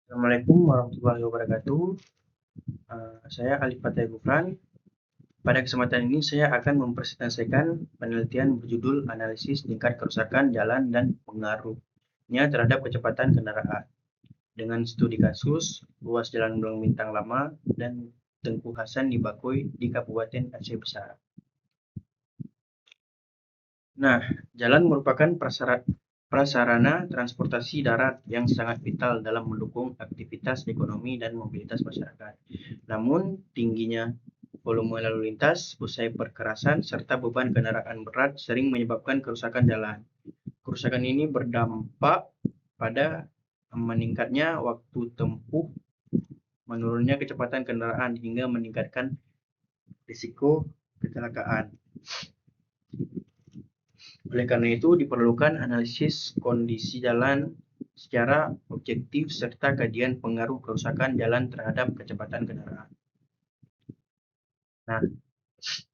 Assalamualaikum warahmatullahi wabarakatuh. Saya Alif Fateh Gufran. Pada kesempatan ini saya akan mempresentasikan penelitian berjudul Analisis Tingkat Kerusakan Jalan dan Pengaruhnya Terhadap Kecepatan Kendaraan dengan studi kasus ruas Jalan Belang Bintang Lama dan Tengku Hasan di Bakoy di Kabupaten Aceh Besar. Nah, jalan merupakan prasarana transportasi darat yang sangat vital dalam mendukung aktivitas ekonomi dan mobilitas masyarakat. Namun, tingginya volume lalu lintas usai perkerasan serta beban kendaraan berat sering menyebabkan kerusakan jalan. Kerusakan ini berdampak pada meningkatnya waktu tempuh, menurunnya kecepatan kendaraan hingga meningkatkan risiko kecelakaan. Oleh karena itu, diperlukan analisis kondisi jalan secara objektif serta kajian pengaruh kerusakan jalan terhadap kecepatan kendaraan. Nah,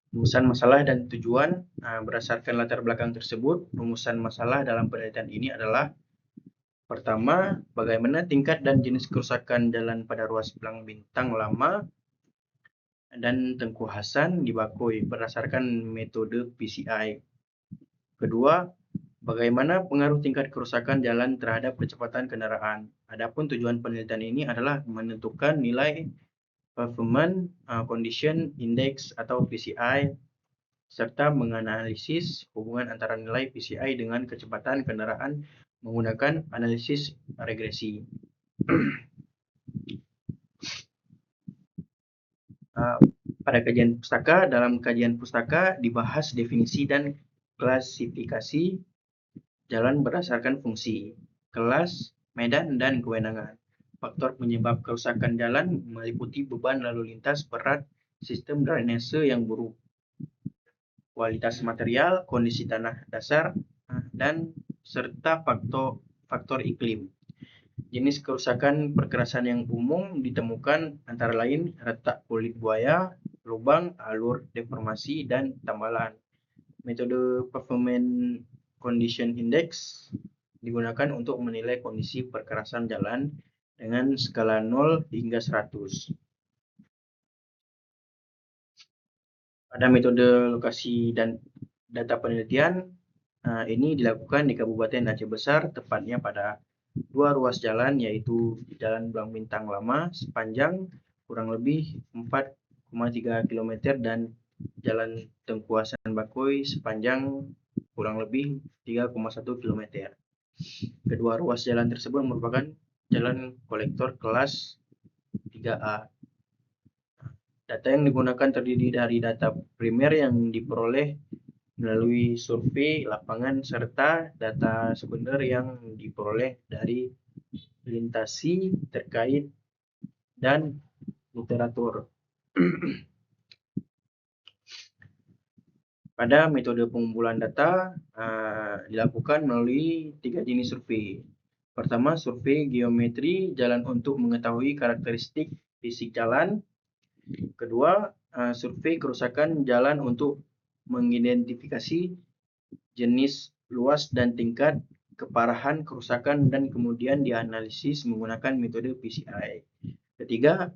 rumusan masalah dan tujuan berdasarkan latar belakang tersebut, rumusan masalah dalam penelitian ini adalah pertama, bagaimana tingkat dan jenis kerusakan jalan pada ruas Belang Bintang Lama dan Tengku Hasan di Bakoy berdasarkan metode PCI. Kedua, bagaimana pengaruh tingkat kerusakan jalan terhadap kecepatan kendaraan. Adapun tujuan penelitian ini adalah menentukan nilai Pavement Condition Index atau PCI serta menganalisis hubungan antara nilai PCI dengan kecepatan kendaraan menggunakan analisis regresi. Pada dalam kajian pustaka dibahas definisi dan klasifikasi jalan berdasarkan fungsi, kelas, medan, dan kewenangan. Faktor penyebab kerusakan jalan meliputi beban lalu lintas berat, sistem drainase yang buruk, kualitas material, kondisi tanah dasar, dan serta faktor iklim. Jenis kerusakan perkerasan yang umum ditemukan antara lain retak kulit buaya, lubang, alur deformasi, dan tambalan. Metode Pavement Condition Index digunakan untuk menilai kondisi perkerasan jalan dengan skala 0 hingga 100. Pada metode lokasi dan data penelitian ini dilakukan di Kabupaten Aceh Besar, tepatnya pada dua ruas jalan, yaitu Jalan Belang Bintang Lama sepanjang kurang lebih 4,3 km dan Jalan Tengku Hasan Bakoy sepanjang kurang lebih 3,1 km. Kedua ruas jalan tersebut merupakan jalan kolektor kelas 3A. Data yang digunakan terdiri dari data primer yang diperoleh melalui survei lapangan serta data sekunder yang diperoleh dari lintasi terkait dan literatur. Pada metode pengumpulan data dilakukan melalui 3 jenis survei. Pertama, survei geometri jalan untuk mengetahui karakteristik fisik jalan. Kedua, survei kerusakan jalan untuk mengidentifikasi jenis, luas, dan tingkat keparahan kerusakan dan kemudian dianalisis menggunakan metode PCI. Ketiga,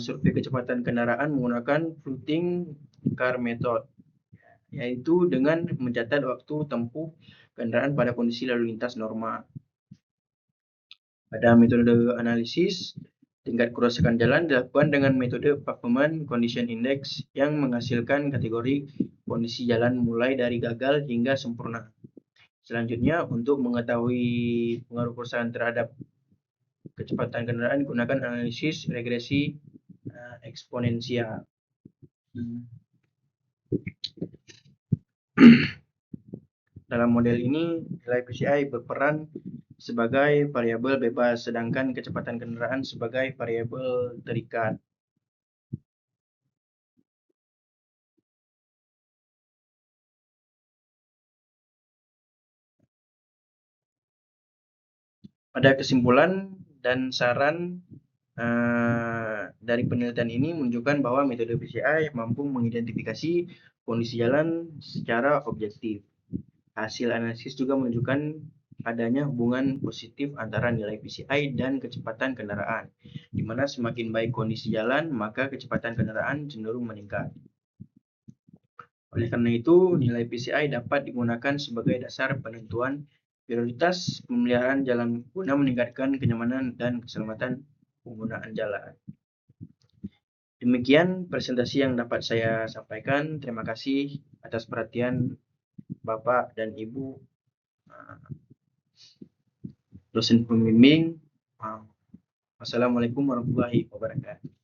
survei kecepatan kendaraan menggunakan floating car method, yaitu dengan mencatat waktu tempuh kendaraan pada kondisi lalu lintas normal. Pada metode analisis tingkat kerusakan jalan dilakukan dengan metode Pavement Condition Index yang menghasilkan kategori kondisi jalan mulai dari gagal hingga sempurna. Selanjutnya, untuk mengetahui pengaruh kerusakan terhadap kecepatan kendaraan digunakan analisis regresi eksponensial. Dalam model ini, nilai PCI berperan sebagai variabel bebas, sedangkan kecepatan kendaraan sebagai variabel terikat. Pada kesimpulan dan saran dari penelitian ini menunjukkan bahwa metode PCI mampu mengidentifikasi kondisi jalan secara objektif. Hasil analisis juga menunjukkan adanya hubungan positif antara nilai PCI dan kecepatan kendaraan, di mana semakin baik kondisi jalan, maka kecepatan kendaraan cenderung meningkat. Oleh karena itu, nilai PCI dapat digunakan sebagai dasar penentuan prioritas pemeliharaan jalan guna meningkatkan kenyamanan dan keselamatan penggunaan jalan. Demikian presentasi yang dapat saya sampaikan. Terima kasih atas perhatian Bapak dan Ibu dosen pembimbing. Wassalamualaikum warahmatullahi wabarakatuh.